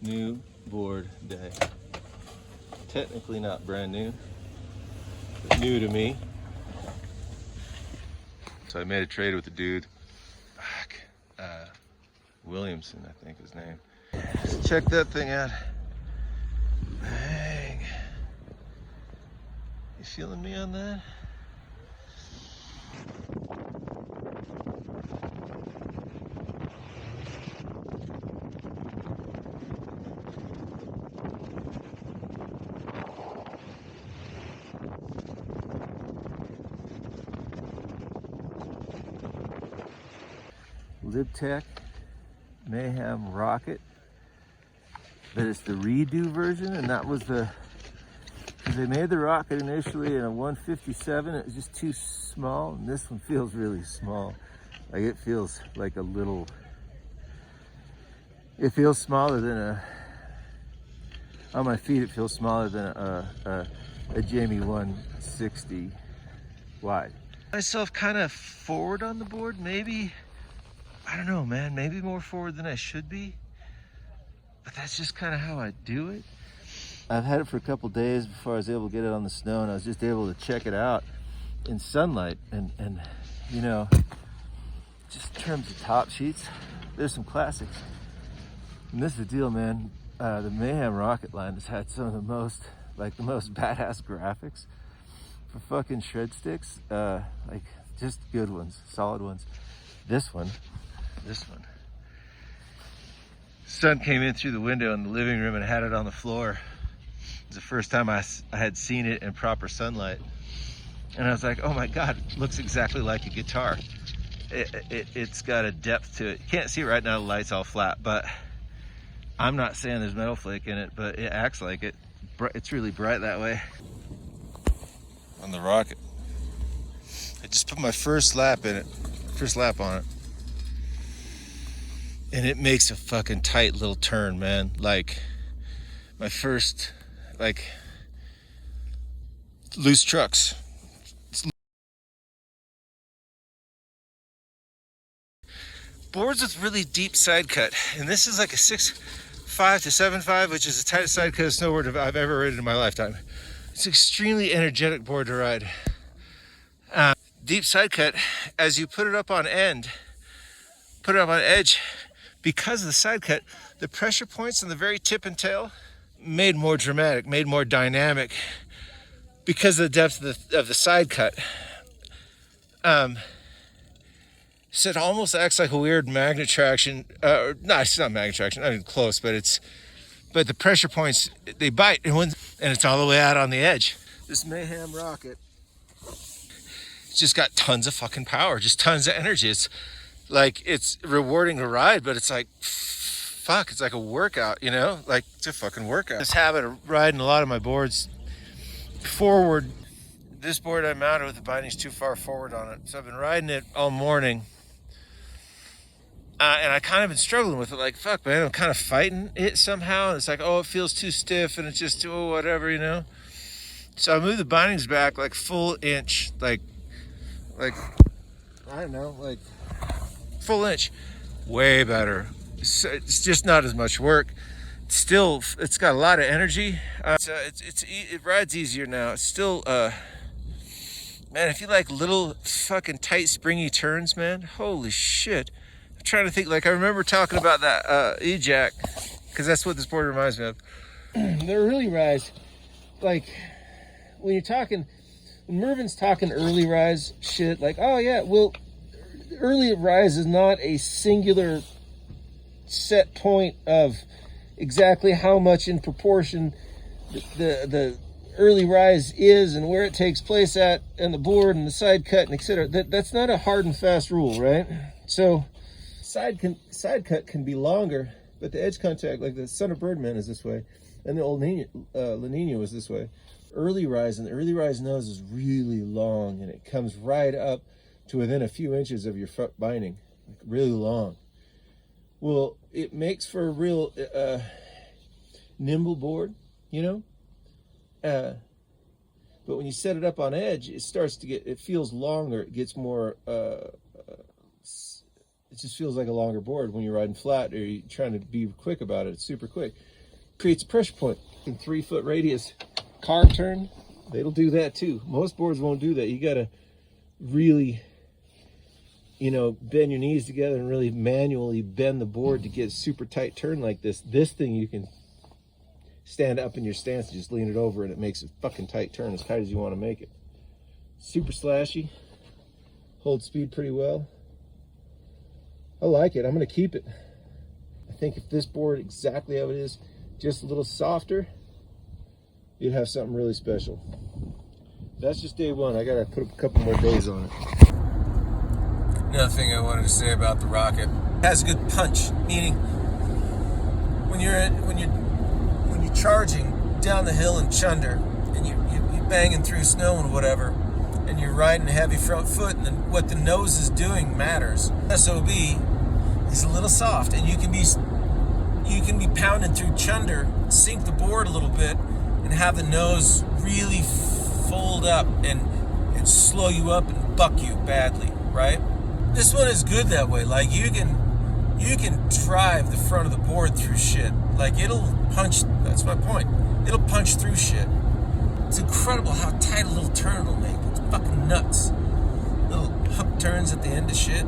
new board day. Technically not brand new, but new to me. So I made a trade with the dude. Fuck. Williamson, I think his name. Let's check that thing out. Bang. You feeling me on that? LIbTech Meyham rocket, but it's the redo version, and that was the, because they made the rocket initially in a 157, it was just too small, and this one feels really small. Like it feels like a little, it feels smaller than a, on my feet it feels smaller than a Jamie 160 wide. Myself kind of forward on the board, maybe. I don't know, man, maybe more forward than I should be, but that's just kind of how I do it. I've had it for a couple days before I was able to get it on the snow, and I was just able to check it out in sunlight, and you know, just in terms of top sheets, there's some classics. And this is the deal, man. The Meyham rocket line has had some of the most, like the most badass graphics for fucking shred sticks. Like just good ones, solid ones. This one. Sun came in through the window in the living room and had it on the floor. It was the first time I had seen it in proper sunlight. And I was like, oh my God, it looks exactly like a guitar. It's got a depth to it. You can't see it right now, the light's all flat, but I'm not saying there's metal flake in it, but it acts like it. It's really bright that way. On the rocket. I just put my first lap on it. And it makes a fucking tight little turn, man. Like my first, like loose trucks. Boards with really deep side cut. And this is like a 6.5 to 7.5, which is the tightest side cut of snowboard I've ever ridden in my lifetime. It's an extremely energetic board to ride. Deep side cut, as you put it up on edge, because of the side cut, the pressure points on the very tip and tail made more dramatic, made more dynamic because of the depth of the side cut. So it almost acts like a weird magnet traction. No, it's not magnet traction, not even close, but the pressure points, they bite, and it's all the way out on the edge. This Meyham rocket, it's just got tons of fucking power, just tons of energy. It's like, it's rewarding to ride, but it's like, fuck, it's like a workout, you know? Like, it's a fucking workout. This habit of riding a lot of my boards forward. This board I mounted with the bindings too far forward on it. So I've been riding it all morning. And I kind of been struggling with it, like, fuck, man, I'm kind of fighting it somehow. And it's like, oh, it feels too stiff, and it's just, oh, whatever, you know? So I moved the bindings back like full inch, like, I don't know, like full inch, way better. It's just not as much work. Still, it's got a lot of energy. It rides easier now. It's still, man, if you like little fucking tight springy turns, man, holy shit. I'm trying to think, like, I remember talking about that E-Jack, because that's what this board reminds me of. The early rise, like, when you're talking, when Mervin's talking early rise shit, like, oh yeah, well, early rise is not a singular set point of exactly how much in proportion the early rise is and where it takes place at, and the board and the side cut and etc. That's not a hard and fast rule, right? So side cut can be longer, but the edge contact, like the Son of Birdman, is this way, and the old La Nina was this way. Early rise, and the early rise nose is really long, and it comes right up to within a few inches of your front binding, like really long. Well, it makes for a real nimble board, you know? But when you set it up on edge, it starts to get, it feels longer, it gets more, it just feels like a longer board when you're riding flat or you're trying to be quick about it. It's super quick. Creates a pressure point. In 3 foot radius carve turn, it'll do that too. Most boards won't do that. You gotta really, you know, bend your knees together and really manually bend the board to get a super tight turn like this. This thing you can stand up in your stance and just lean it over and it makes a fucking tight turn, as tight as you want to make it. Super slashy, holds speed pretty well. I like it. I'm gonna keep it. I think if this board exactly how it is, just a little softer, you'd have something really special. That's just day one. I gotta put a couple more days on it. Another thing I wanted to say about the Rocket, it has a good punch, meaning when you're charging down the hill in Chunder and you're banging through snow and whatever, and you're riding a heavy front foot, and then what the nose is doing matters. SOB is a little soft, and you can be pounding through Chunder, sink the board a little bit, and have the nose really fold up and slow you up and buck you badly, right? This one is good that way. Like you can drive the front of the board through shit. Like it'll punch, that's my point. It'll punch through shit. It's incredible how tight a little turn it'll make. It's fucking nuts. Little hook turns at the end of shit.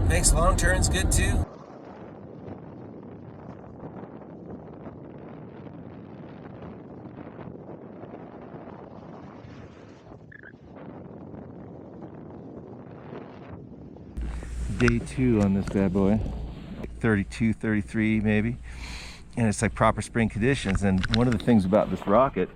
Makes long turns good too. Day 2 on this bad boy, 32, 33 maybe, and it's like proper spring conditions. And one of the things about this Rocket,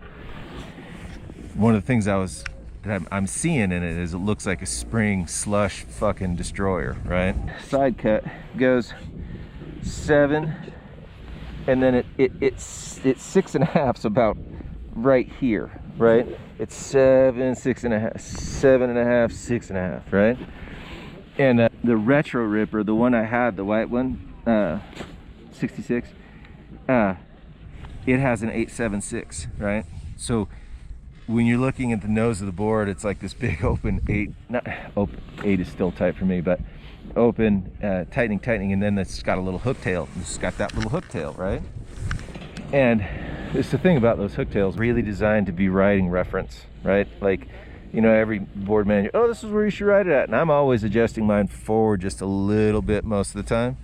one of the things I'm seeing in it is it looks like a spring slush fucking destroyer, right? Side cut goes 7, and then it's 6.5, so about right here, right? It's 7, 6.5, 7.5, 6.5, right? And the Retro Ripper, the one I had, the white one, 66, it has an 876, right? So when you're looking at the nose of the board, it's like this big open 8, not open, 8 is still tight for me, but open, tightening, and then it's got a little hook tail. It's got that little hook tail, right? And it's the thing about those hook tails, really designed to be riding reference, right? Like, you know, every board manual, oh, this is where you should ride it at. And I'm always adjusting mine forward just a little bit most of the time,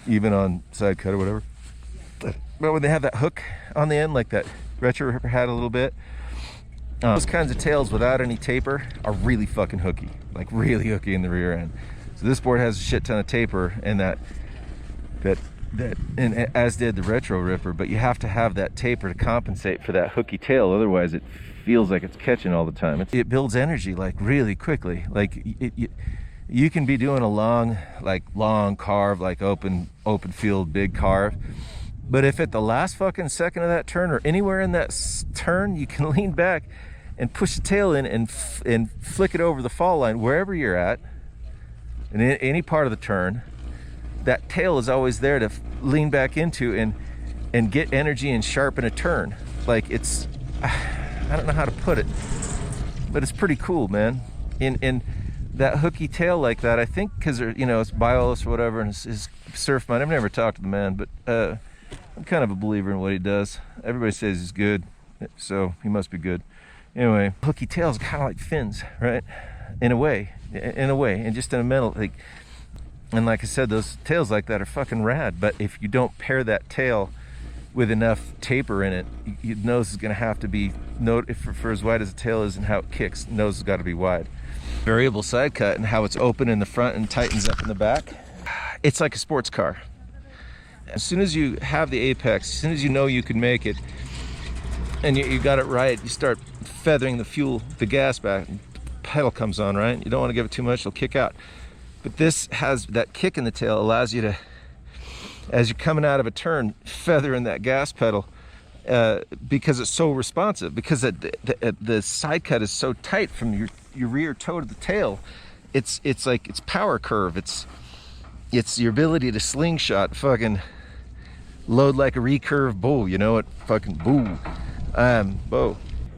even on side cut or whatever. But when they have that hook on the end, like that Retro Ripper had a little bit, those kinds of tails without any taper are really fucking hooky, like really hooky in the rear end. So this board has a shit ton of taper, and and as did the Retro Ripper, but you have to have that taper to compensate for that hooky tail, otherwise it feels like it's catching all the time. It builds energy like really quickly. Like you can be doing a long carve, like open field big carve, but if at the last fucking second of that turn or anywhere in that turn you can lean back and push the tail in and flick it over the fall line wherever you're at, in any part of the turn, that tail is always there to lean back into and get energy and sharpen a turn. Like it's, I don't know how to put it, but it's pretty cool, man. In that hooky tail like that, I think because, you know, it's Biolis or whatever, and his surf mine. I've never talked to the man, but I'm kind of a believer in what he does. Everybody says he's good, so he must be good. Anyway, hooky tails kind of like fins, right? In a way, and just in a mental, like, and like I said, those tails like that are fucking rad. But if you don't pair that tail with enough taper in it, your nose is going to have to be, for as wide as the tail is and how it kicks, nose has got to be wide. Variable side cut and how it's open in the front and tightens up in the back. It's like a sports car. As soon as you have the apex, as soon as you know you can make it, and you got it right, you start feathering the gas back, pedal comes on, right? You don't want to give it too much, it'll kick out. But this has that kick in the tail, allows you to, as you're coming out of a turn, feather in that gas pedal, because it's so responsive, because the side cut is so tight from your rear toe to the tail. It's like it's power curve. It's your ability to slingshot, fucking load like a recurve bull, you know, it fucking boo.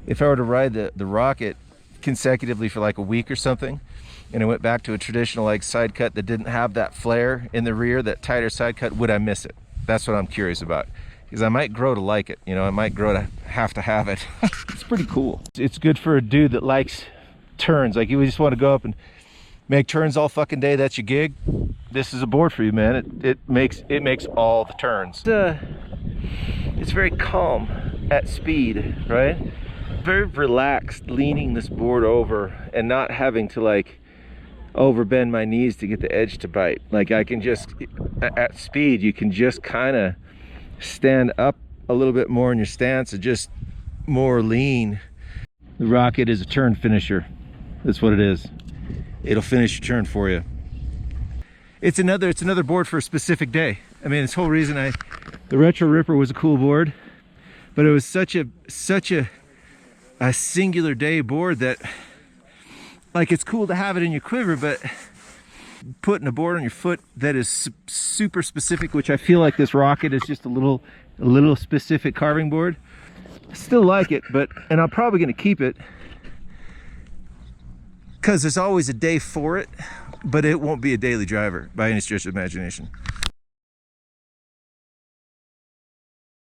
If I were to ride the Rocket consecutively for like a week or something, and I went back to a traditional like side cut that didn't have that flare in the rear, that tighter side cut, would I miss it? That's what I'm curious about, because I might grow to like it. You know, I might grow to have it. It's pretty cool. It's good for a dude that likes turns. Like, you just want to go up and make turns all fucking day. That's your gig. This is a board for you, man. It makes all the turns. It's very calm at speed, right? Very relaxed, leaning this board over and not having to like overbend my knees to get the edge to bite. Like, I can just, at speed, you can just kind of stand up a little bit more in your stance and just more lean. The Rocket is a turn finisher. That's what it is. It'll finish your turn for you. It's another board for a specific day. I mean, this whole reason the Retro Ripper was a cool board, but it was such a singular day board that, like, it's cool to have it in your quiver, but putting a board on your foot that is super specific, which I feel like this Rocket is just a little specific carving board. I still like it, and I'm probably going to keep it because there's always a day for it, but it won't be a daily driver by any stretch of imagination.